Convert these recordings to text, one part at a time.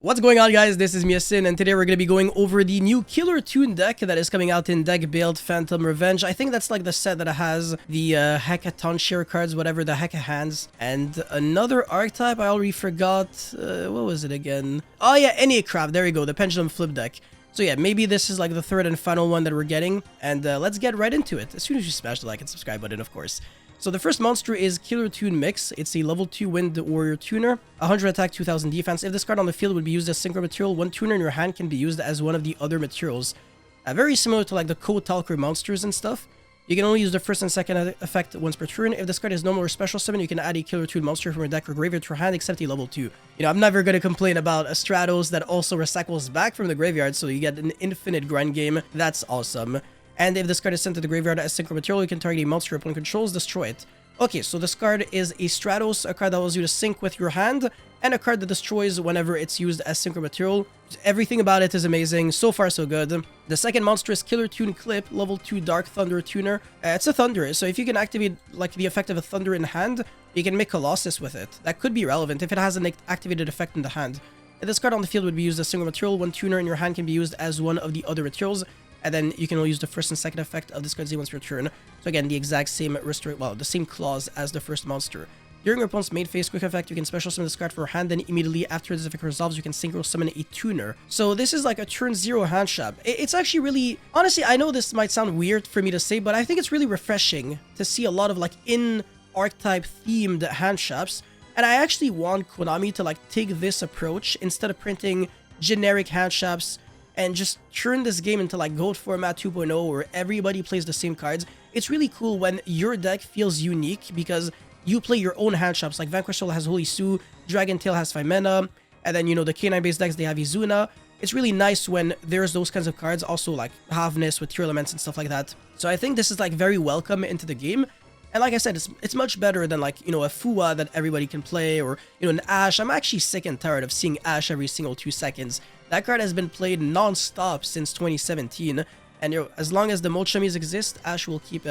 What's going on, guys? This is Yasin, and today we're going to be going over the new Killer Toon deck that is coming out in deck build Phantom Revenge. I think that's like the set that has the Hackathon share cards, whatever, the Hacka hands, and another archetype I already forgot. What was it again? Oh yeah, Enneacraft. There you go, the Pendulum Flip deck. So yeah, maybe this is like the third and final one that we're getting, and let's get right into it. As soon as you smash the like and subscribe button, of course. So the first monster is Killer Toon Mix. It's a level 2 Wind Warrior Tuner, 100 attack, 2000 defense. If this card on the field would be used as Synchro material, one tuner in your hand can be used as one of the other materials. Very similar to like the Code Talker monsters and stuff. You can only use the first and second effect once per turn. If this card is normal or special summon, you can add a Killer Toon monster from your deck or graveyard to your hand, except a level 2. You know, I'm never going to complain about a Stratos that also recycles back from the graveyard, so you get an infinite grind game. That's awesome. And if this card is sent to the graveyard as Synchro material, you can target a monster your opponent controls, destroy it. Okay, so this card is a Stratos, a card that allows you to sync with your hand, and a card that destroys whenever it's used as Synchro material. Everything about it is amazing. So far, so good. The second monster is Killer Toon Clip, level 2 Dark Thunder Tuner. It's a Thunder, so if you can activate like the effect of a Thunder in hand, you can make Colossus with it. That could be relevant if it has an activated effect in the hand. If this card on the field would be used as Synchro material, one tuner in your hand can be used as one of the other materials. And then you can only use the first and second effect of this card's once per turn. So again, the exact same the same clause as the first monster. During your opponent's main phase quick effect, you can special summon this card from your hand, then immediately after this effect resolves, you can synchro summon a tuner. So this is like a turn 0 hand shop. It's actually really, honestly, I know this might sound weird for me to say, but I think it's really refreshing to see a lot of like in archetype themed hand shops. And I actually want Konami to like take this approach instead of printing generic hand shops and just turn this game into like Goat Format 2.0 where everybody plays the same cards. It's really cool when your deck feels unique because you play your own hand shops. Like Vanquish Soul has Holy Sue, Dragon Tail has 5 mana, and then, you know, the K9 based decks, they have Izuna. It's really nice when there's those kinds of cards, also like Havness with Tear Elements and stuff like that. So I think this is like very welcome into the game. And like I said, it's much better than like, you know, a Fua that everybody can play, or, you know, an Ash. I'm actually sick and tired of seeing Ash every single 2 seconds. That card has been played non-stop since 2017, and you know, as long as the Mochamis exist, Ash will keep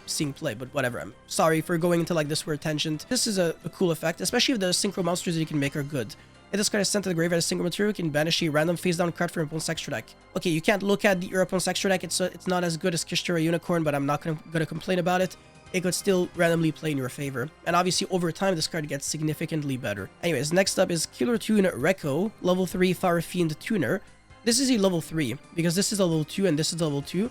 seeing play, but whatever. I'm sorry for going into like this weird tangent. This is a cool effect, especially if the Synchro monsters that you can make are good. If this card is sent to the graveyard as Synchro material, you can banish a random face-down card from your opponent's extra deck. Okay, you can't look at your opponent's extra deck. It's not as good as Kishtura Unicorn, but I'm not gonna complain about it. It could still randomly play in your favor. And obviously, over time, this card gets significantly better. Anyways, next up is Killer Toon Rekko, level 3 Fire Fiend Tuner. This is a level 3, because this is a level 2 and this is a level 2.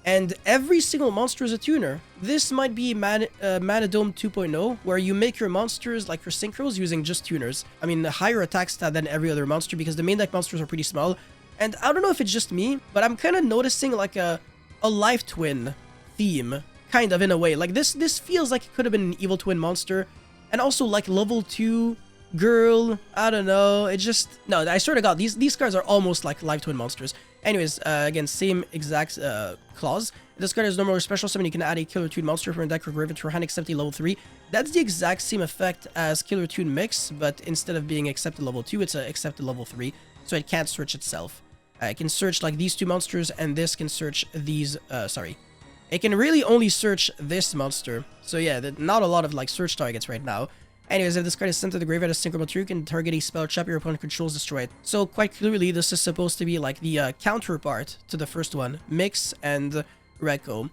And every single monster is a tuner. This might be Manadome 2.0, where you make your monsters, like your synchros, using just tuners. I mean, a higher attack stat than every other monster, because the main deck monsters are pretty small. And I don't know if it's just me, but I'm kind of noticing like a Life Twin theme. Kind of, in a way. Like, this feels like it could have been an Evil Twin monster. And also, like, level 2 girl. I don't know. It just... No, I swear to God, these cards are almost like Life Twin monsters. Anyways, again, same exact clause. If this card is normal or special summon, you can add a Killer Toon monster from your deck or graveyard to your hand, except a level 3. That's the exact same effect as Killer Toon Mix, but instead of being accepted level 2, it's accepted level 3. So it can't search itself. It can search, like, these two monsters, and this can search these... It can really only search this monster. So yeah, not a lot of like search targets right now. Anyways, if this card is sent to the graveyard as Synchro material, you can target a spell trap your opponent controls, destroy it. So quite clearly, this is supposed to be like the counterpart to the first one, Mix and Rekko.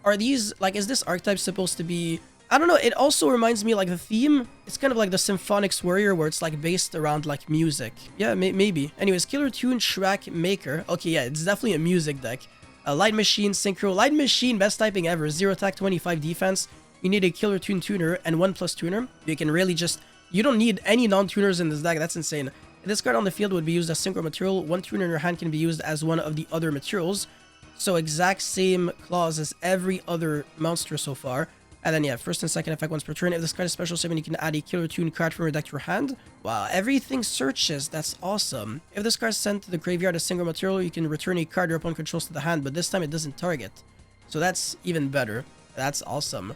Are these, like, is this archetype supposed to be... I don't know, it also reminds me, like, the theme, it's kind of like the Symphonics Warrior, where it's like based around like music. Yeah, maybe. Anyways, Killer Toon Shrek Maker. Okay, yeah, it's definitely a music deck. A Light Machine, Synchro. Light Machine, best typing ever. 0 attack, 25 defense. You need a Killer Toon Tuner and 1+ tuner. You can really just... You don't need any non-tuners in this deck. That's insane. If this card on the field would be used as Synchro material, one tuner in your hand can be used as one of the other materials. So exact same clause as every other monster so far. And then, yeah, first and second effect once per turn. If this card is special summon, you can add a Killer Toon card from your deck to your hand. Wow, everything searches. That's awesome. If this card is sent to the graveyard as Synchro material, you can return a card your opponent controls to the hand, but this time it doesn't target. So that's even better. That's awesome.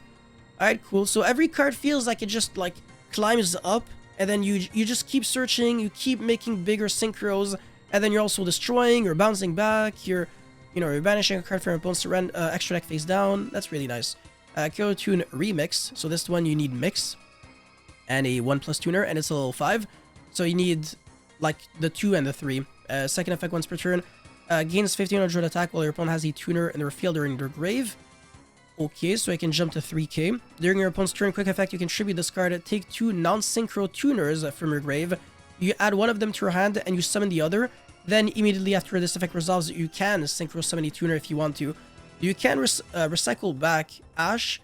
Alright, cool. So every card feels like it just, like, climbs up, and then you just keep searching, you keep making bigger synchros, and then you're also destroying, you're bouncing back, you're banishing a card from your opponent's extra deck face down. That's really nice. Killer Toon Remix. So this one you need Mix and a 1+ tuner, and it's a level 5. So you need like the 2 and the 3. Second effect once per turn. Gains 1500 attack while your opponent has a tuner in their field or in their grave. Okay, so I can jump to 3k. During your opponent's turn, quick effect, you can tribute this card. Take 2 non-synchro tuners from your grave. You add one of them to your hand and you summon the other. Then immediately after this effect resolves, you can synchro summon a tuner if you want to. You can recycle back Ash,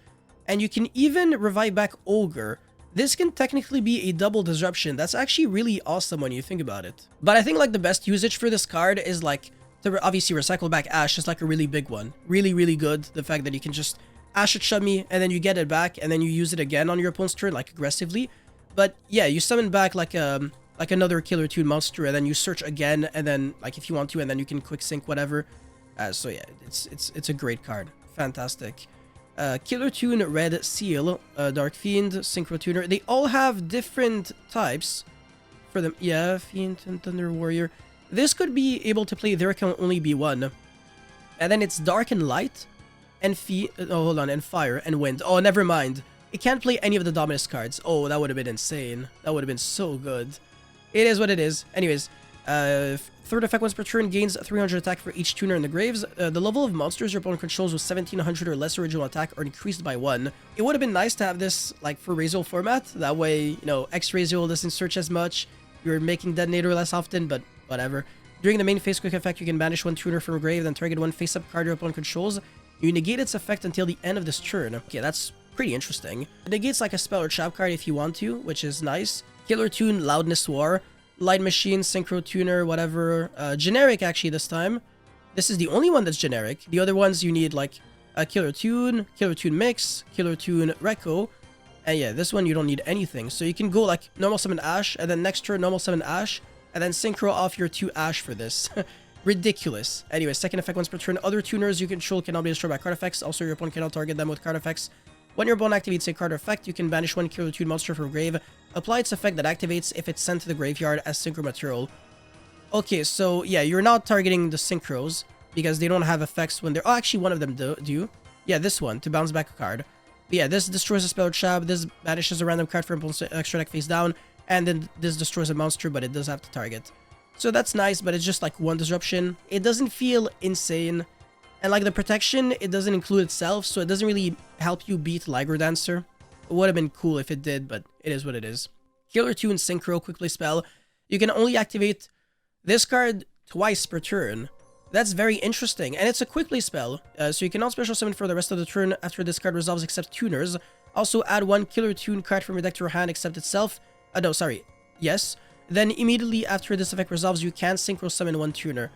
and you can even revive back Ogre. This can technically be a double disruption. That's actually really awesome when you think about it. But I think like the best usage for this card is like to obviously recycle back Ash is like a really big one. Really, really good. The fact that you can just Ash it Chummy and then you get it back and then you use it again on your opponent's turn like aggressively. But yeah, you summon back like another Killer Tune monster and then you search again and then like if you want to and then you can quick sync whatever. So yeah, it's a great card. Fantastic. Killer Tune, Red Seal, Dark Fiend, Synchro Tuner. They all have different types for them. Yeah, Fiend and Thunder Warrior. This could be able to play, there can only be one. And then it's Dark and Light, and hold on, and Fire, and Wind. Oh, never mind. It can't play any of the Dominus cards. Oh, that would have been insane. That would have been so good. It is what it is. Anyways, third effect once per turn, gains 300 attack for each tuner in the graves. The level of monsters your opponent controls with 1700 or less original attack are increased by 1. It would have been nice to have this like for Razor format. That way, you know, X-Razor doesn't search as much. You're making Detonator less often, but whatever. During the main phase quick effect, you can banish one tuner from a grave, then target one face-up card your opponent controls. You negate its effect until the end of this turn. Okay, that's pretty interesting. It negates like a spell or trap card if you want to, which is nice. Killer Tune, Loudness War, Light Machine, Synchro Tuner, whatever. Generic actually this time. This is the only one that's generic. The other ones you need like a Killer Tune Mix, Killer Tune Reco. And yeah, this one you don't need anything. So you can go like normal summon Ash, and then next turn normal summon Ash, and then synchro off your 2 Ash for this. Ridiculous. Anyway, second effect once per turn. Other tuners you control cannot be destroyed by card effects. Also, your opponent cannot target them with card effects. When your opponent activates a card effect, you can banish one Killer Tune monster from grave. Apply its effect that activates if it's sent to the graveyard as synchro material. Okay, so yeah, you're not targeting the synchros because they don't have effects when they're... Oh, actually, one of them do. Yeah, this one, to bounce back a card. But yeah, this destroys a spell or trap. This banishes a random card from opponent's extra deck face down. And then this destroys a monster, but it does have to target. So that's nice, but it's just like one disruption. It doesn't feel insane. And like the protection, it doesn't include itself, so it doesn't really help you beat Liger Dancer. It would have been cool if it did, but it is what it is. Killer Tune Synchro Quick Play Spell. You can only activate this card twice per turn. That's very interesting, and it's a quick play spell, so you cannot special summon for the rest of the turn after this card resolves except tuners. Also add one Killer Tune card from your deck to your hand except itself. No, sorry. Yes. Then immediately after this effect resolves, you can synchro summon one tuner.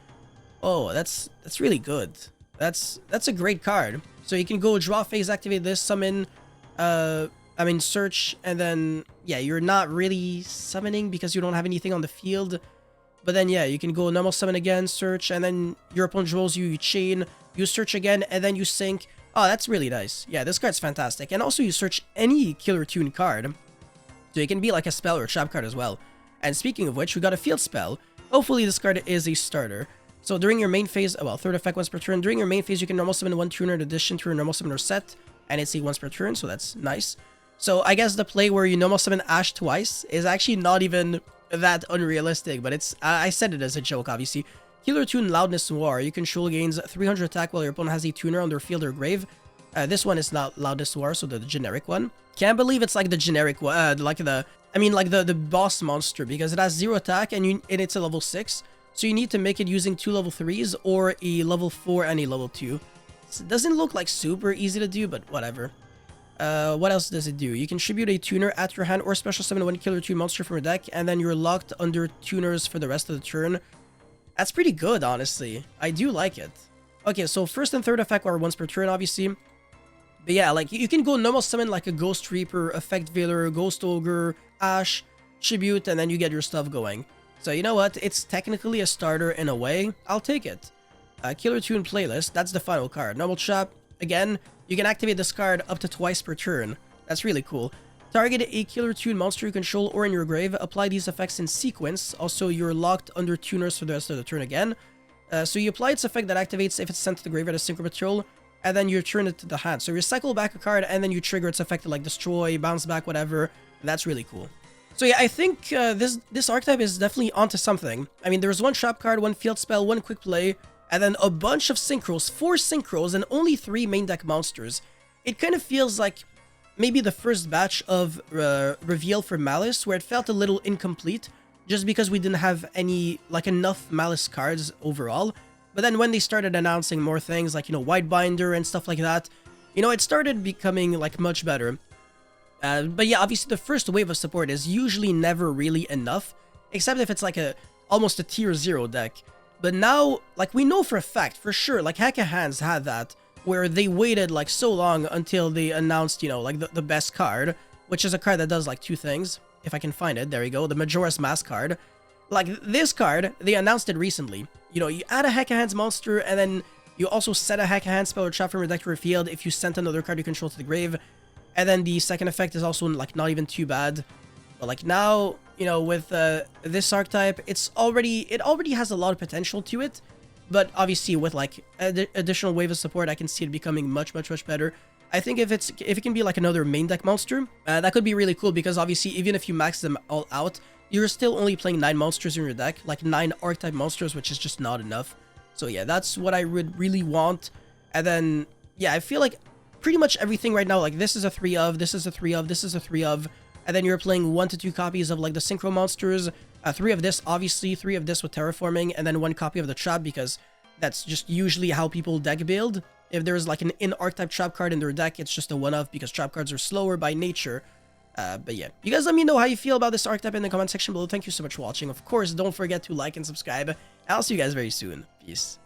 Oh, that's really good. That's a great card. So you can go draw phase, activate this, summon, search, and then, yeah, you're not really summoning because you don't have anything on the field. But then, yeah, you can go normal summon again, search, and then your opponent draws you, you chain, you search again, and then you sync. Oh, that's really nice. Yeah, this card's fantastic. And also, you search any Killer Tune card. So it can be like a spell or a trap card as well. And speaking of which, we got a field spell. Hopefully, this card is a starter. So during your main phase, well, third effect once per turn. During your main phase, you can normal summon one tuner in addition to your normal summoner set. And it's a once per turn, so that's nice. So I guess the play where you normal summon Ash twice is actually not even that unrealistic, but it's I said it as a joke, obviously. Killer Tune Loudness War. You control gains 300 attack while your opponent has a tuner on their field or grave. This one is not Loudness War, so the generic one. Can't believe it's like the generic one, like the boss monster, because it has 0 attack and it's a level 6. So you need to make it using 2 level 3s or a level 4 and a level 2. It doesn't look like super easy to do, but whatever. What else does it do? You can tribute a tuner at your hand or special summon one Killer Tune monster from your deck, and then you're locked under tuners for the rest of the turn. That's pretty good, honestly. I do like it. Okay, so first and third effect are once per turn, obviously. But yeah, like, you can go normal summon like a Ghost Reaper, Effect Veiler, Ghost Ogre, Ash, Tribute, and then you get your stuff going. So you know what? It's technically a starter in a way. I'll take it. Killer Tune Playlist, that's the final card. Normal Trap, again, you can activate this card up to twice per turn. That's really cool. Target a Killer Tune monster you control or in your grave. Apply these effects in sequence. Also, you're locked under tuners for the rest of the turn again. So you apply its effect that activates if it's sent to the graveyard as synchro material, and then you return it to the hand. So you recycle back a card, and then you trigger its effect to like destroy, bounce back, whatever. That's really cool. So yeah, I think this archetype is definitely onto something. I mean, there's one trap card, one field spell, one quick play, and then a bunch of synchros, 4 synchros, and only 3 main deck monsters. It kind of feels like maybe the first batch of reveal for Malice, where it felt a little incomplete, just because we didn't have any, like, enough Malice cards overall. But then when they started announcing more things, like, you know, Whitebinder and stuff like that, you know, it started becoming, like, much better. But yeah, obviously the first wave of support is usually never really enough, except if it's like almost a tier 0 deck. But now, like, we know for a fact, for sure, like Hack of Hands had that, where they waited like so long until they announced, you know, like the best card, which is a card that does like 2 things. If I can find it, there you go, the Majora's Mask card. Like this card, they announced it recently. You know, you add a Hack of Hands monster, and then you also set a Hack of Hands spell or trap from your deck to your field if you sent another card you control to the grave. And then the second effect is also, like, not even too bad. But, like, now, you know, with this archetype, it already has a lot of potential to it. But, obviously, with, like, additional wave of support, I can see it becoming much, much, much better. I think if it can be, like, another main deck monster, that could be really cool. Because, obviously, even if you max them all out, you're still only playing 9 monsters in your deck. Like, 9 archetype monsters, which is just not enough. So, yeah, that's what I would really want. And then, yeah, I feel like pretty much everything right now, like this is a 3 of, this is a 3 of, this is a 3 of, and then you're playing 1 to 2 copies of like the synchro monsters, 3 of this, obviously 3 of this with terraforming, and then 1 copy of the trap, because that's just usually how people deck build. If there's like an in-archetype trap card in their deck, it's just a 1 of, because trap cards are slower by nature. But yeah, you guys let me know how you feel about this archetype in the comment section below. Thank you so much for watching. Of course, don't forget to like and subscribe, and I'll see you guys very soon. Peace.